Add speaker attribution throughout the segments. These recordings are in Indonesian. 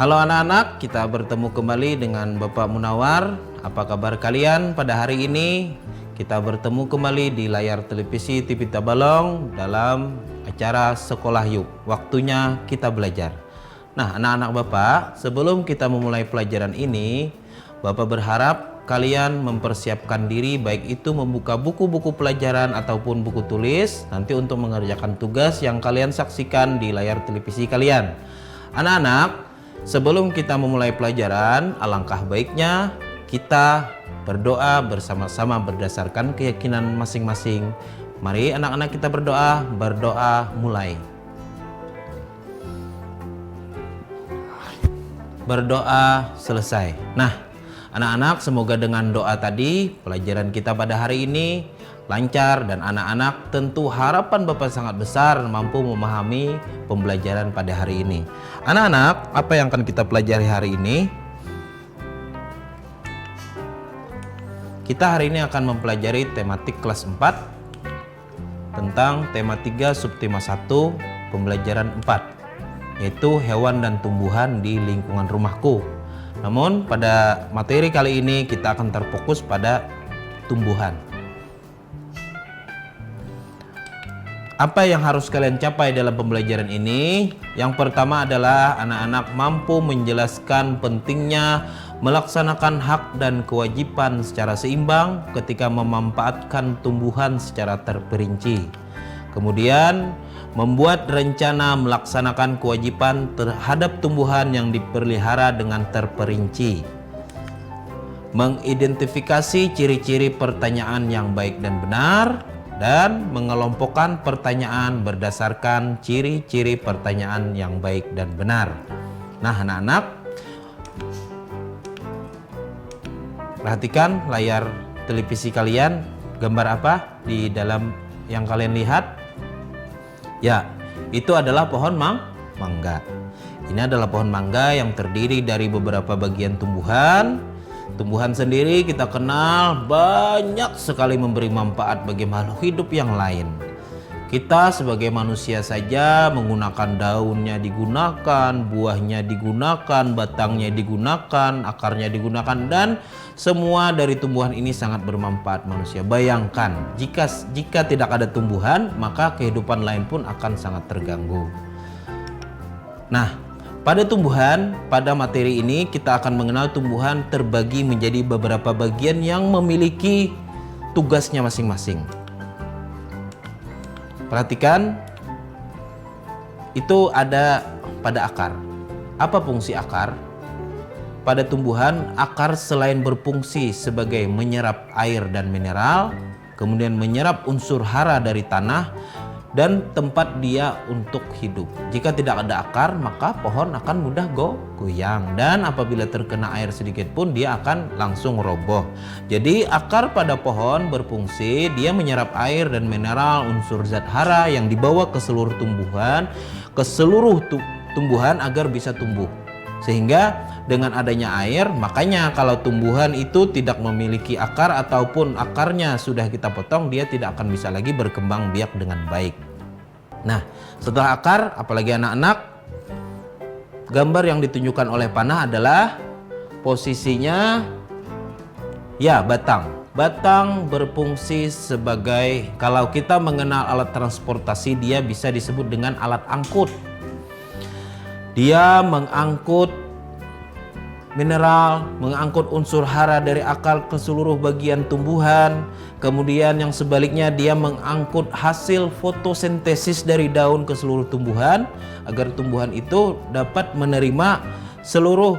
Speaker 1: Halo anak-anak, kita bertemu kembali dengan Bapak Munawar. Apa kabar kalian pada hari ini? Kita bertemu kembali di layar televisi TV Tabalong dalam acara Sekolah Yuk. Waktunya kita belajar. Nah, anak-anak Bapak, sebelum kita memulai pelajaran ini, Bapak berharap kalian mempersiapkan diri, baik itu membuka buku-buku pelajaran ataupun buku tulis nanti untuk mengerjakan tugas yang kalian saksikan di layar televisi kalian. Anak-anak, sebelum kita memulai pelajaran, alangkah baiknya kita berdoa bersama-sama berdasarkan keyakinan masing-masing. Mari anak-anak kita berdoa, mulai. Berdoa selesai. Nah, anak-anak, semoga dengan doa tadi pelajaran kita pada hari ini lancar dan anak-anak tentu harapan Bapak sangat besar mampu memahami pembelajaran pada hari ini. Anak-anak, apa yang akan kita pelajari hari ini? Kita hari ini akan mempelajari tematik kelas 4 tentang tema 3 subtema 1 pembelajaran 4, yaitu hewan dan tumbuhan di lingkungan rumahku. Namun pada materi kali ini kita akan terfokus pada tumbuhan. Apa yang harus kalian capai dalam pembelajaran ini? Yang pertama adalah anak-anak mampu menjelaskan pentingnya melaksanakan hak dan kewajiban secara seimbang ketika memanfaatkan tumbuhan secara terperinci. Kemudian, membuat rencana melaksanakan kewajiban terhadap tumbuhan yang dipelihara dengan terperinci. Mengidentifikasi ciri-ciri pertanyaan yang baik dan benar, dan mengelompokkan pertanyaan berdasarkan ciri-ciri pertanyaan yang baik dan benar. Nah, anak-anak, perhatikan layar televisi kalian. Gambar apa di dalam yang kalian lihat? Ya, itu adalah pohon mangga. Ini adalah pohon mangga yang terdiri dari beberapa bagian tumbuhan. Tumbuhan sendiri kita kenal banyak sekali memberi manfaat bagi makhluk hidup yang lain. Kita sebagai manusia saja menggunakan daunnya digunakan, buahnya digunakan, batangnya digunakan, akarnya digunakan, dan semua dari tumbuhan ini sangat bermanfaat manusia. Bayangkan jika tidak ada tumbuhan, maka kehidupan lain pun akan sangat terganggu. Nah, pada tumbuhan, pada materi ini kita akan mengenal tumbuhan terbagi menjadi beberapa bagian yang memiliki tugasnya masing-masing. Perhatikan, itu ada pada akar. Apa fungsi akar? Pada tumbuhan, akar selain berfungsi sebagai menyerap air dan mineral, kemudian menyerap unsur hara dari tanah, dan tempat dia untuk hidup. Jika tidak ada akar, maka pohon akan mudah goyang, dan apabila terkena air sedikit pun dia akan langsung roboh. Jadi akar pada pohon berfungsi, dia menyerap air dan mineral, unsur zat hara yang dibawa ke seluruh tumbuhan agar bisa tumbuh. Sehingga dengan adanya air, makanya kalau tumbuhan itu tidak memiliki akar ataupun akarnya sudah kita potong, dia tidak akan bisa lagi berkembang biak dengan baik. Nah, setelah akar, apalagi anak-anak, gambar yang ditunjukkan oleh panah adalah posisinya ya batang. Batang berfungsi sebagai, kalau kita mengenal alat transportasi, dia bisa disebut dengan alat angkut. Dia mengangkut mineral, mengangkut unsur hara dari akar ke seluruh bagian tumbuhan. Kemudian yang sebaliknya, dia mengangkut hasil fotosintesis dari daun ke seluruh tumbuhan agar tumbuhan itu dapat menerima seluruh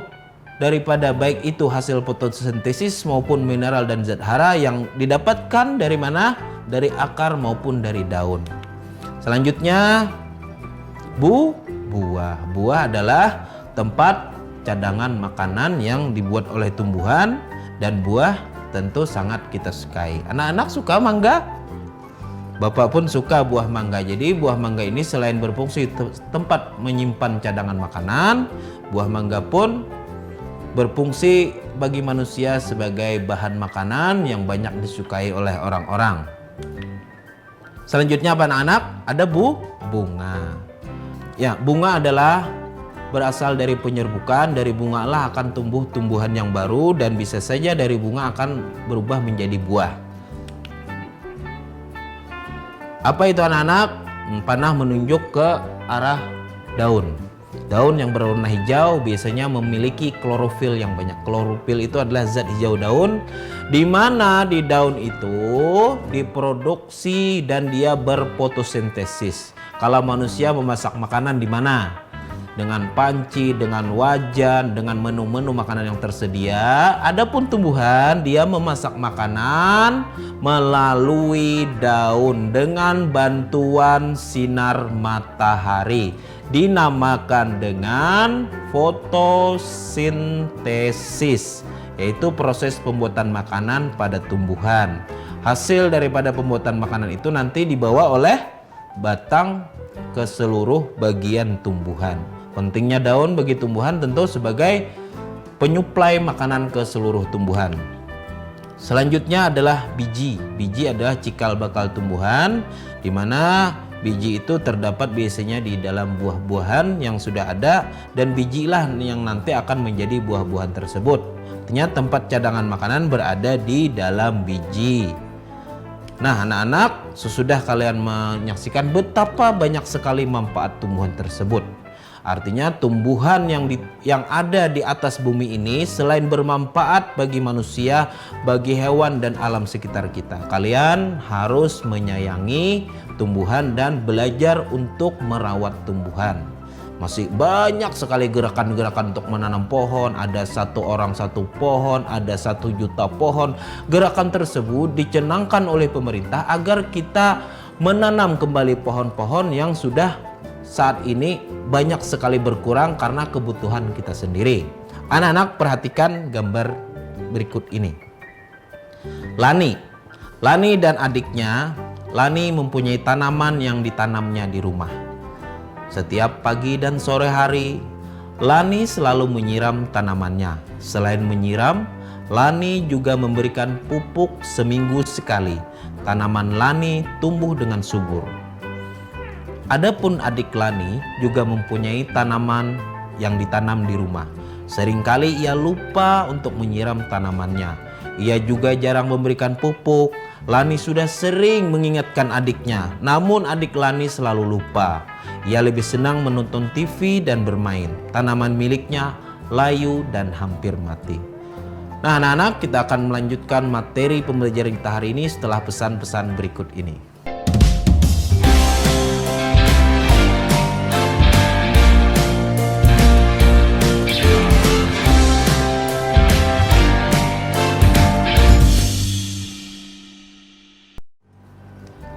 Speaker 1: daripada baik itu hasil fotosintesis maupun mineral dan zat hara yang didapatkan dari mana? Dari akar maupun dari daun. Selanjutnya, buah. Buah adalah tempat cadangan makanan yang dibuat oleh tumbuhan, dan buah tentu sangat kita sukai. Anak-anak suka mangga? Bapak pun suka buah mangga. Jadi buah mangga ini selain berfungsi tempat menyimpan cadangan makanan, buah mangga pun berfungsi bagi manusia sebagai bahan makanan yang banyak disukai oleh orang-orang. Selanjutnya apa anak-anak? Ada bunga. Ya, bunga adalah berasal dari penyerbukan, dari bunga lah akan tumbuh tumbuhan yang baru, dan bisa saja dari bunga akan berubah menjadi buah. Apa itu anak-anak? Panah menunjuk ke arah daun. Daun yang berwarna hijau biasanya memiliki klorofil yang banyak. Klorofil itu adalah zat hijau daun, di mana di daun itu diproduksi dan dia berfotosintesis. Kalau manusia memasak makanan di mana? Dengan panci, dengan wajan, dengan menu-menu makanan yang tersedia. Adapun tumbuhan, dia memasak makanan melalui daun dengan bantuan sinar matahari. Dinamakan dengan fotosintesis, yaitu proses pembuatan makanan pada tumbuhan. Hasil daripada pembuatan makanan itu nanti dibawa oleh batang ke seluruh bagian tumbuhan. Pentingnya daun bagi tumbuhan tentu sebagai penyuplai makanan ke seluruh tumbuhan. Selanjutnya adalah biji. Biji adalah cikal bakal tumbuhan, di mana biji itu terdapat biasanya di dalam buah-buahan yang sudah ada, dan bijilah yang nanti akan menjadi buah-buahan tersebut. Artinya tempat cadangan makanan berada di dalam biji. Nah, anak-anak, sesudah kalian menyaksikan betapa banyak sekali manfaat tumbuhan tersebut. Artinya tumbuhan yang ada di atas bumi ini selain bermanfaat bagi manusia, bagi hewan dan alam sekitar kita. Kalian harus menyayangi tumbuhan dan belajar untuk merawat tumbuhan. Masih banyak sekali gerakan-gerakan untuk menanam pohon. Ada 1 orang 1 pohon, ada 1 juta pohon. Gerakan tersebut dicanangkan oleh pemerintah agar kita menanam kembali pohon-pohon yang sudah saat ini banyak sekali berkurang karena kebutuhan kita sendiri. Anak-anak, perhatikan gambar berikut ini. Lani dan adiknya. Lani mempunyai tanaman yang ditanamnya di rumah. Setiap pagi dan sore hari, Lani selalu menyiram tanamannya. Selain menyiram, Lani juga memberikan pupuk seminggu sekali. Tanaman Lani tumbuh dengan subur. Adapun adik Lani juga mempunyai tanaman yang ditanam di rumah. Seringkali ia lupa untuk menyiram tanamannya. Ia juga jarang memberikan pupuk. Lani sudah sering mengingatkan adiknya, namun adik Lani selalu lupa. Ia lebih senang menonton TV dan bermain. Tanaman miliknya layu dan hampir mati. Nah, anak-anak, kita akan melanjutkan materi pembelajaran kita hari ini setelah pesan-pesan berikut ini.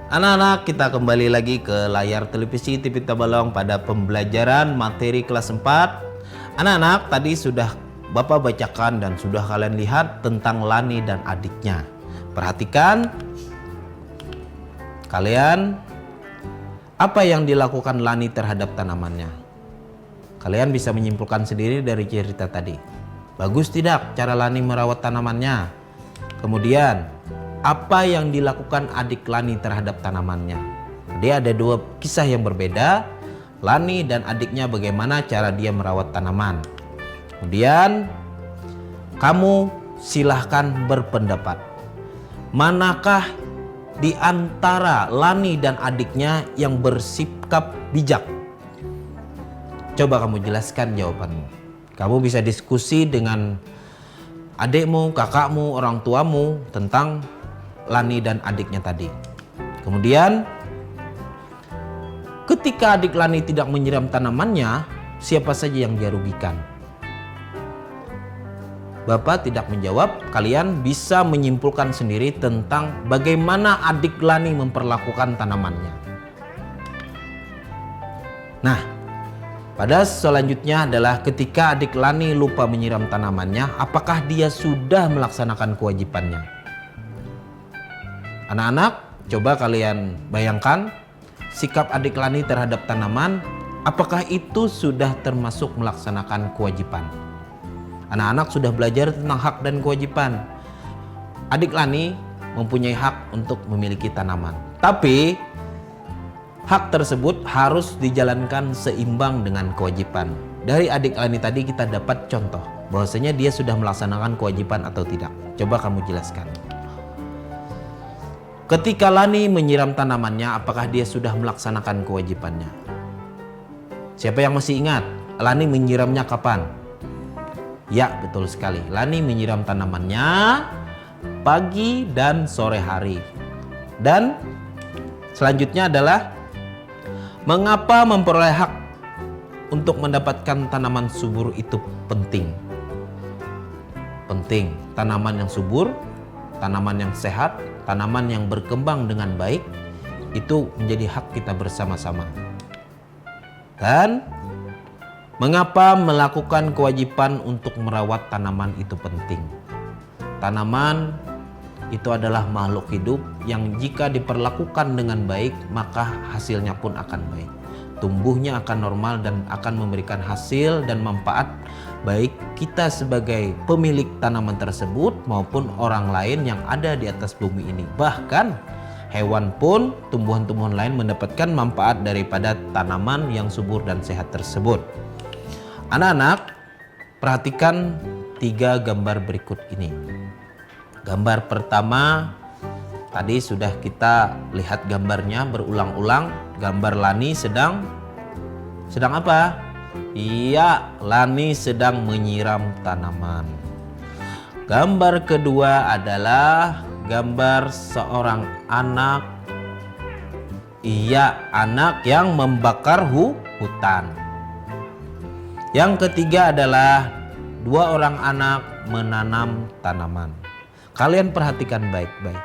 Speaker 1: Anak-anak, kita kembali lagi ke layar televisi TV Tabalong pada pembelajaran materi kelas 4. Anak-anak, tadi sudah Bapak bacakan dan sudah kalian lihat tentang Lani dan adiknya. Perhatikan kalian, apa yang dilakukan Lani terhadap tanamannya. Kalian bisa menyimpulkan sendiri dari cerita tadi. Bagus tidak cara Lani merawat tanamannya? Kemudian, apa yang dilakukan adik Lani terhadap tanamannya? Dia ada 2 kisah yang berbeda. Lani dan adiknya bagaimana cara dia merawat tanaman. Kemudian kamu silahkan berpendapat. Manakah di antara Lani dan adiknya yang bersikap bijak? Coba kamu jelaskan jawabanmu. Kamu bisa diskusi dengan adikmu, kakakmu, orang tuamu tentang Lani dan adiknya tadi. Kemudian ketika adik Lani tidak menyiram tanamannya, siapa saja yang dia rugikan? Bapak tidak menjawab. Kalian bisa menyimpulkan sendiri tentang bagaimana adik Lani memperlakukan tanamannya. Nah, pada selanjutnya adalah ketika adik Lani lupa menyiram tanamannya, apakah dia sudah melaksanakan kewajibannya? Anak-anak, coba kalian bayangkan sikap adik Lani terhadap tanaman, apakah itu sudah termasuk melaksanakan kewajiban? Anak-anak sudah belajar tentang hak dan kewajiban. Adik Lani mempunyai hak untuk memiliki tanaman, tapi hak tersebut harus dijalankan seimbang dengan kewajiban. Dari adik Lani tadi kita dapat contoh bahwasanya dia sudah melaksanakan kewajiban atau tidak. Coba kamu jelaskan. Ketika Lani menyiram tanamannya, apakah dia sudah melaksanakan kewajibannya? Siapa yang masih ingat? Lani menyiramnya kapan? Ya, betul sekali. Lani menyiram tanamannya pagi dan sore hari. Dan selanjutnya adalah mengapa memperoleh hak untuk mendapatkan tanaman subur itu penting. Penting, tanaman yang subur, tanaman yang sehat, tanaman yang berkembang dengan baik, itu menjadi hak kita bersama-sama. Dan mengapa melakukan kewajiban untuk merawat tanaman itu penting? Tanaman itu adalah makhluk hidup yang jika diperlakukan dengan baik, maka hasilnya pun akan baik. Tumbuhnya akan normal dan akan memberikan hasil dan manfaat baik kita sebagai pemilik tanaman tersebut maupun orang lain yang ada di atas bumi ini. Bahkan hewan pun, tumbuhan-tumbuhan lain mendapatkan manfaat daripada tanaman yang subur dan sehat tersebut. Anak-anak, perhatikan 3 gambar berikut ini. Gambar pertama tadi sudah kita lihat gambarnya berulang-ulang. Gambar Lani sedang apa? Iya, Lani sedang menyiram tanaman. Gambar kedua adalah gambar seorang anak. Iya, anak yang membakar hutan. Yang ketiga adalah 2 orang anak menanam tanaman. Kalian perhatikan baik-baik.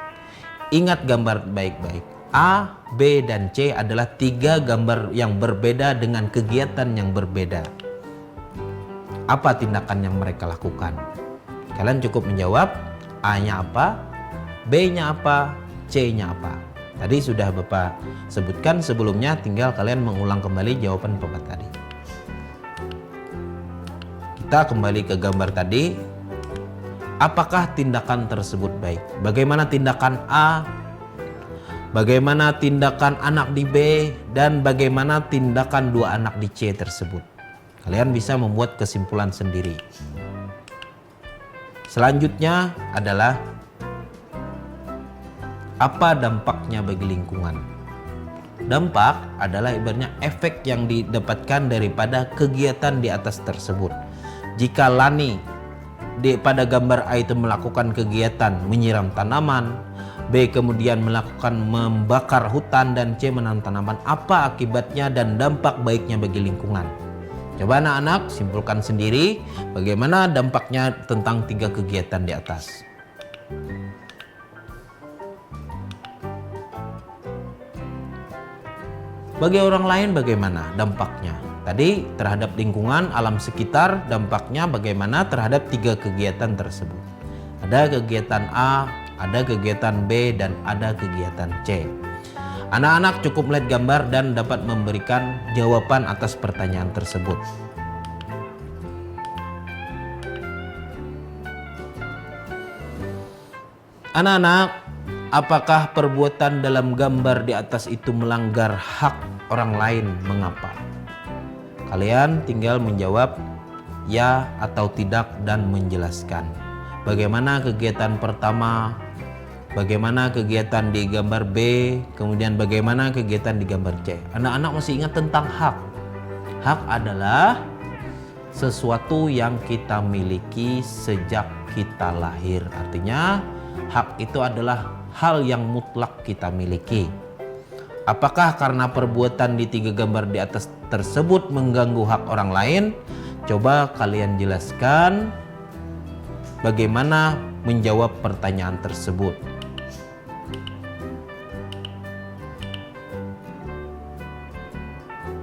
Speaker 1: Ingat gambar baik-baik. A, B, dan C adalah 3 gambar yang berbeda dengan kegiatan yang berbeda. Apa tindakan yang mereka lakukan? Kalian cukup menjawab A-nya apa, B-nya apa, C-nya apa. Tadi sudah Bapak sebutkan sebelumnya, tinggal kalian mengulang kembali jawaban Bapak tadi. Kita kembali ke gambar tadi. Apakah tindakan tersebut baik? Bagaimana tindakan A? Bagaimana tindakan anak di B? Dan bagaimana tindakan 2 anak di C tersebut? Kalian bisa membuat kesimpulan sendiri. Selanjutnya adalah apa dampaknya bagi lingkungan? Dampak adalah ibaratnya efek yang didapatkan daripada kegiatan di atas tersebut. Jika Lani pada gambar A itu melakukan kegiatan menyiram tanaman, B kemudian melakukan membakar hutan, dan C menanam tanaman, apa akibatnya dan dampak baiknya bagi lingkungan? Coba anak-anak simpulkan sendiri bagaimana dampaknya tentang 3 kegiatan di atas. Bagi orang lain bagaimana dampaknya? Tadi terhadap lingkungan, alam sekitar, dampaknya bagaimana terhadap 3 kegiatan tersebut. Ada kegiatan A, ada kegiatan B, dan ada kegiatan C. Anak-anak cukup melihat gambar dan dapat memberikan jawaban atas pertanyaan tersebut. Anak-anak, apakah perbuatan dalam gambar di atas itu melanggar hak orang lain? Mengapa? Kalian tinggal menjawab ya atau tidak dan menjelaskan. Bagaimana kegiatan pertama, bagaimana kegiatan di gambar B, kemudian bagaimana kegiatan di gambar C. Anak-anak masih ingat tentang hak. Hak adalah sesuatu yang kita miliki sejak kita lahir. Artinya hak itu adalah hal yang mutlak kita miliki. Apakah karena perbuatan di 3 gambar di atas tersebut mengganggu hak orang lain? Coba kalian jelaskan bagaimana menjawab pertanyaan tersebut.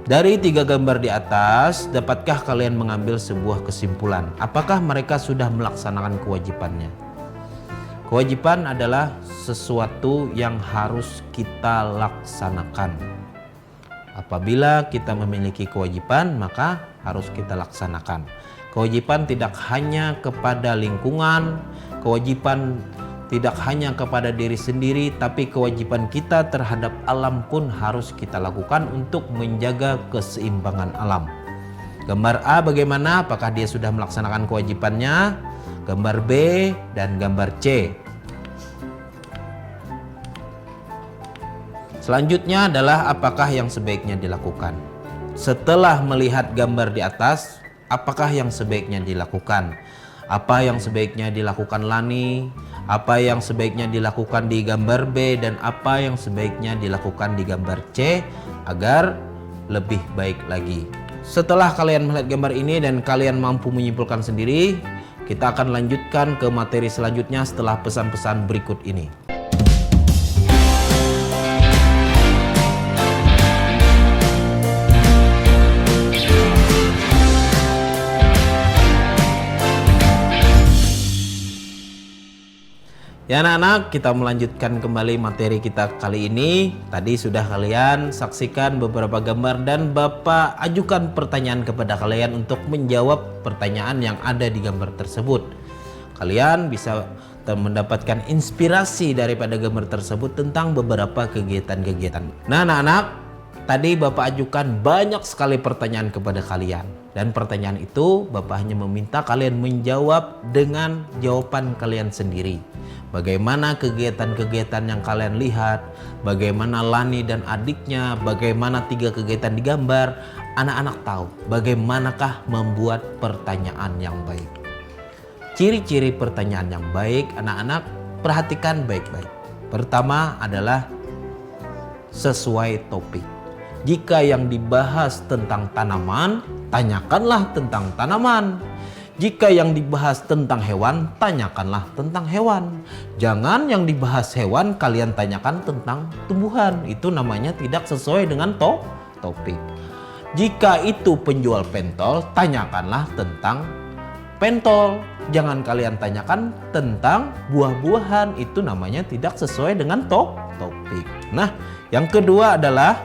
Speaker 1: Dari 3 gambar di atas, dapatkah kalian mengambil sebuah kesimpulan? Apakah mereka sudah melaksanakan kewajibannya? Kewajiban adalah sesuatu yang harus kita laksanakan. Apabila kita memiliki kewajiban, maka harus kita laksanakan. Kewajiban tidak hanya kepada lingkungan, kewajiban tidak hanya kepada diri sendiri, tapi kewajiban kita terhadap alam pun harus kita lakukan untuk menjaga keseimbangan alam. Gambar A bagaimana? Apakah dia sudah melaksanakan kewajibannya? Gambar B dan gambar C. Selanjutnya adalah apakah yang sebaiknya dilakukan. Setelah melihat gambar di atas, apakah yang sebaiknya dilakukan? Apa yang sebaiknya dilakukan Lani? Apa yang sebaiknya dilakukan di gambar B dan apa yang sebaiknya dilakukan di gambar C agar lebih baik lagi. Setelah kalian melihat gambar ini dan kalian mampu menyimpulkan sendiri, kita akan lanjutkan ke materi selanjutnya setelah pesan-pesan berikut ini. Ya anak-anak, kita melanjutkan kembali materi kita kali ini. Tadi sudah kalian saksikan beberapa gambar dan Bapak ajukan pertanyaan kepada kalian untuk menjawab pertanyaan yang ada di gambar tersebut. Kalian bisa mendapatkan inspirasi daripada gambar tersebut tentang beberapa kegiatan-kegiatan. Nah anak-anak, tadi Bapak ajukan banyak sekali pertanyaan kepada kalian. Dan pertanyaan itu Bapak hanya meminta kalian menjawab dengan jawaban kalian sendiri. Bagaimana kegiatan-kegiatan yang kalian lihat, bagaimana Lani dan adiknya, bagaimana 3 kegiatan digambar, anak-anak tahu bagaimanakah membuat pertanyaan yang baik. Ciri-ciri pertanyaan yang baik, anak-anak perhatikan baik-baik. Pertama adalah sesuai topik. Jika yang dibahas tentang tanaman, tanyakanlah tentang tanaman. Jika yang dibahas tentang hewan, tanyakanlah tentang hewan. Jangan yang dibahas hewan, kalian tanyakan tentang tumbuhan. Itu namanya tidak sesuai dengan topik. Jika itu penjual pentol, tanyakanlah tentang pentol. Jangan kalian tanyakan tentang buah-buahan. Itu namanya tidak sesuai dengan topik. Nah, yang kedua adalah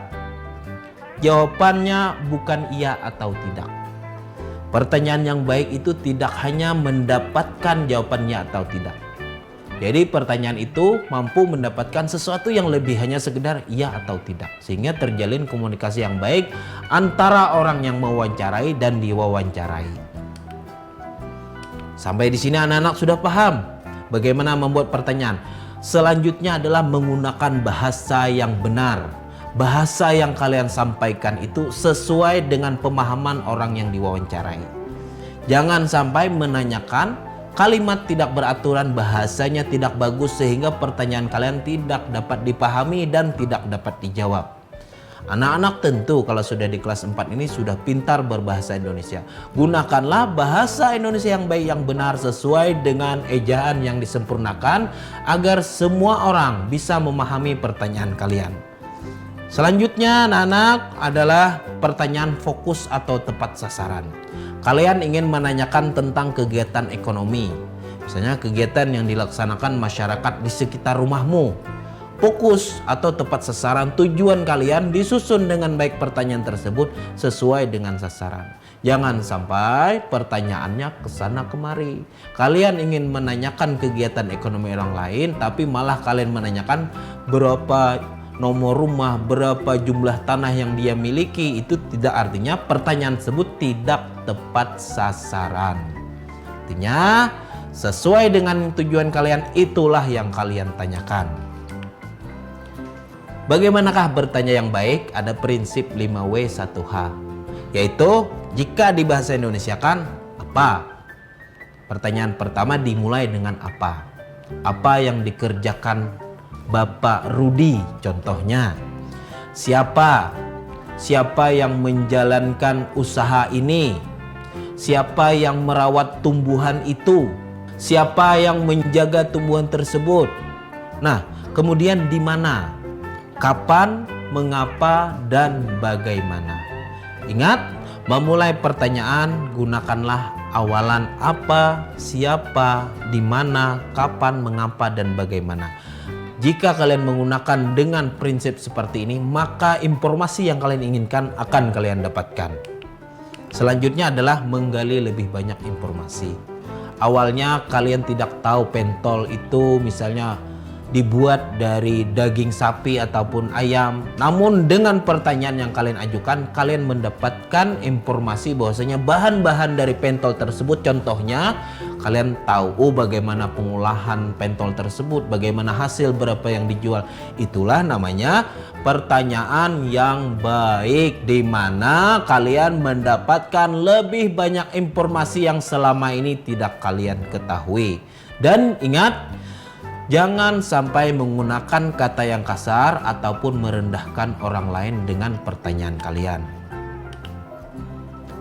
Speaker 1: jawabannya bukan iya atau tidak. Pertanyaan yang baik itu tidak hanya mendapatkan jawabannya atau tidak. Jadi pertanyaan itu mampu mendapatkan sesuatu yang lebih hanya sekedar iya atau tidak. Sehingga terjalin komunikasi yang baik antara orang yang mewawancarai dan diwawancarai. Sampai di sini anak-anak sudah paham bagaimana membuat pertanyaan. Selanjutnya adalah menggunakan bahasa yang benar. Bahasa yang kalian sampaikan itu sesuai dengan pemahaman orang yang diwawancarai. Jangan sampai menanyakan kalimat tidak beraturan, bahasanya tidak bagus sehingga pertanyaan kalian tidak dapat dipahami dan tidak dapat dijawab. Anak-anak tentu kalau sudah di kelas 4 ini sudah pintar berbahasa Indonesia. Gunakanlah bahasa Indonesia yang baik, yang benar sesuai dengan ejaan yang disempurnakan agar semua orang bisa memahami pertanyaan kalian. Selanjutnya anak-anak adalah pertanyaan fokus atau tepat sasaran. Kalian ingin menanyakan tentang kegiatan ekonomi. Misalnya kegiatan yang dilaksanakan masyarakat di sekitar rumahmu. Fokus atau tepat sasaran, tujuan kalian disusun dengan baik pertanyaan tersebut sesuai dengan sasaran. Jangan sampai pertanyaannya kesana kemari. Kalian ingin menanyakan kegiatan ekonomi orang lain tapi malah kalian menanyakan berapa nomor rumah, berapa jumlah tanah yang dia miliki. Itu tidak artinya pertanyaan tersebut tidak tepat sasaran. Artinya sesuai dengan tujuan kalian, itulah yang kalian tanyakan. Bagaimanakah bertanya yang baik? Ada prinsip 5W1H, yaitu jika di bahasa Indonesia kan apa? Pertanyaan pertama dimulai dengan apa? Apa yang dikerjakan Bapak Rudi contohnya? Siapa yang menjalankan usaha ini? Siapa yang merawat tumbuhan itu? Siapa yang menjaga tumbuhan tersebut? Nah, kemudian di mana? Kapan? Mengapa? Dan bagaimana? Ingat, memulai pertanyaan gunakanlah awalan apa, siapa, di mana, kapan, mengapa, dan bagaimana. Jika kalian menggunakan dengan prinsip seperti ini, maka informasi yang kalian inginkan akan kalian dapatkan. Selanjutnya adalah menggali lebih banyak informasi. Awalnya kalian tidak tahu pentol itu misalnya dibuat dari daging sapi ataupun ayam. Namun dengan pertanyaan yang kalian ajukan, kalian mendapatkan informasi bahwasanya bahan-bahan dari pentol tersebut, contohnya kalian tahu bagaimana pengolahan pentol tersebut, bagaimana hasil, berapa yang dijual. Itulah namanya pertanyaan yang baik, di mana kalian mendapatkan lebih banyak informasi yang selama ini tidak kalian ketahui. Dan ingat, jangan sampai menggunakan kata yang kasar ataupun merendahkan orang lain dengan pertanyaan kalian.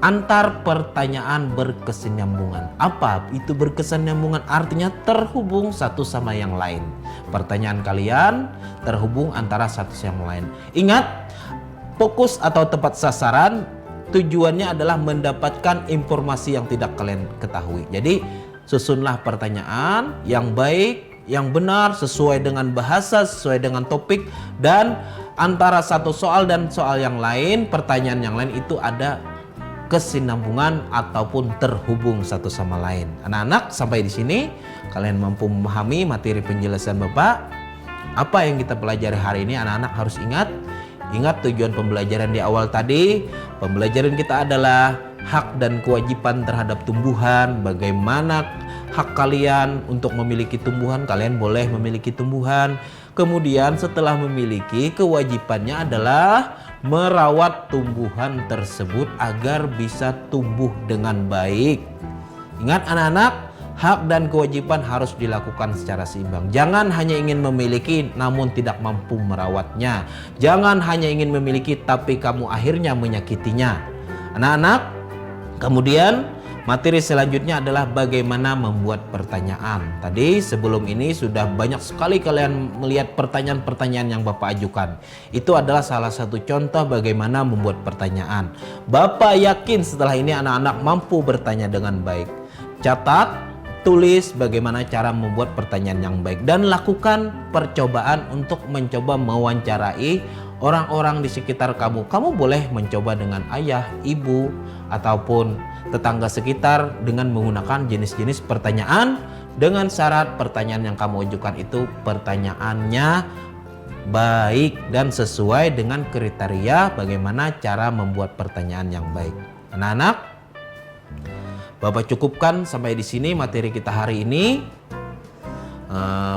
Speaker 1: Antar pertanyaan berkesinambungan. Apa itu berkesinambungan? Artinya terhubung satu sama yang lain. Pertanyaan kalian terhubung antara satu sama lain. Ingat, fokus atau tepat sasaran tujuannya adalah mendapatkan informasi yang tidak kalian ketahui. Jadi susunlah pertanyaan yang baik, yang benar, sesuai dengan bahasa, sesuai dengan topik, dan antara satu soal dan soal yang lain, pertanyaan yang lain itu ada kesinambungan ataupun terhubung satu sama lain. Anak-anak, sampai di sini kalian mampu memahami materi penjelasan Bapak. Apa yang kita pelajari hari ini, anak-anak harus ingat tujuan pembelajaran di awal tadi. Pembelajaran kita adalah hak dan kewajiban terhadap tumbuhan. Bagaimana hak kalian untuk memiliki tumbuhan, kalian boleh memiliki tumbuhan. Kemudian setelah memiliki, kewajibannya adalah merawat tumbuhan tersebut agar bisa tumbuh dengan baik. Ingat anak-anak, hak dan kewajiban harus dilakukan secara seimbang. Jangan hanya ingin memiliki namun tidak mampu merawatnya. Jangan hanya ingin memiliki tapi kamu akhirnya menyakitinya. Anak-anak, kemudian materi selanjutnya adalah bagaimana membuat pertanyaan. Tadi sebelum ini sudah banyak sekali kalian melihat pertanyaan-pertanyaan yang Bapak ajukan. Itu adalah salah satu contoh bagaimana membuat pertanyaan. Bapak yakin setelah ini anak-anak mampu bertanya dengan baik. Catat, tulis bagaimana cara membuat pertanyaan yang baik, dan lakukan percobaan untuk mencoba mewawancarai orang-orang di sekitar kamu. Kamu boleh mencoba dengan ayah, ibu, ataupun tetangga sekitar dengan menggunakan jenis-jenis pertanyaan dengan syarat pertanyaan yang kamu ajukan itu pertanyaannya baik dan sesuai dengan kriteria bagaimana cara membuat pertanyaan yang baik. Anak-anak, Bapak cukupkan sampai di sini materi kita hari ini.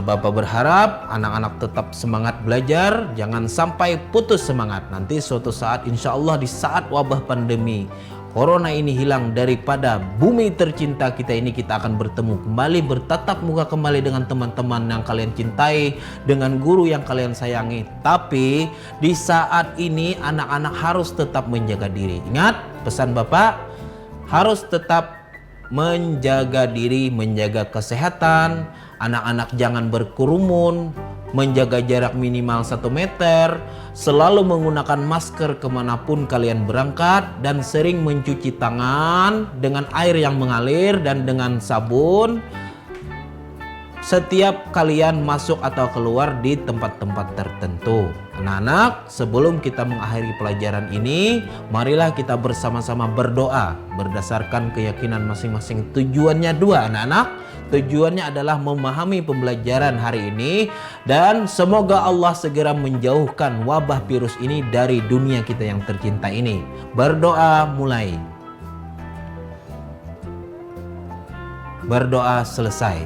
Speaker 1: Bapak berharap anak-anak tetap semangat belajar, jangan sampai putus semangat. Nanti suatu saat, insya Allah di saat wabah pandemi Corona ini hilang daripada bumi tercinta kita ini, kita akan bertemu kembali, bertatap muka kembali dengan teman-teman yang kalian cintai, dengan guru yang kalian sayangi. Tapi di saat ini anak-anak harus tetap menjaga diri. Ingat pesan Bapak, harus tetap menjaga diri, menjaga kesehatan. Anak-anak jangan berkerumun, menjaga jarak minimal 1 meter, selalu menggunakan masker kemanapun kalian berangkat, dan sering mencuci tangan dengan air yang mengalir dan dengan sabun setiap kalian masuk atau keluar di tempat-tempat tertentu. Anak-anak, sebelum kita mengakhiri pelajaran ini, marilah kita bersama-sama berdoa berdasarkan keyakinan masing-masing. Tujuannya dua, anak-anak. Tujuannya adalah memahami pembelajaran hari ini, dan semoga Allah segera menjauhkan wabah virus ini dari dunia kita yang tercinta ini. Berdoa mulai. Berdoa selesai.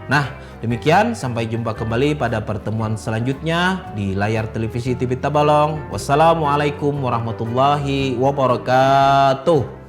Speaker 1: Nah, demikian, sampai jumpa kembali pada pertemuan selanjutnya di layar televisi TV Tabalong. Wassalamualaikum warahmatullahi wabarakatuh.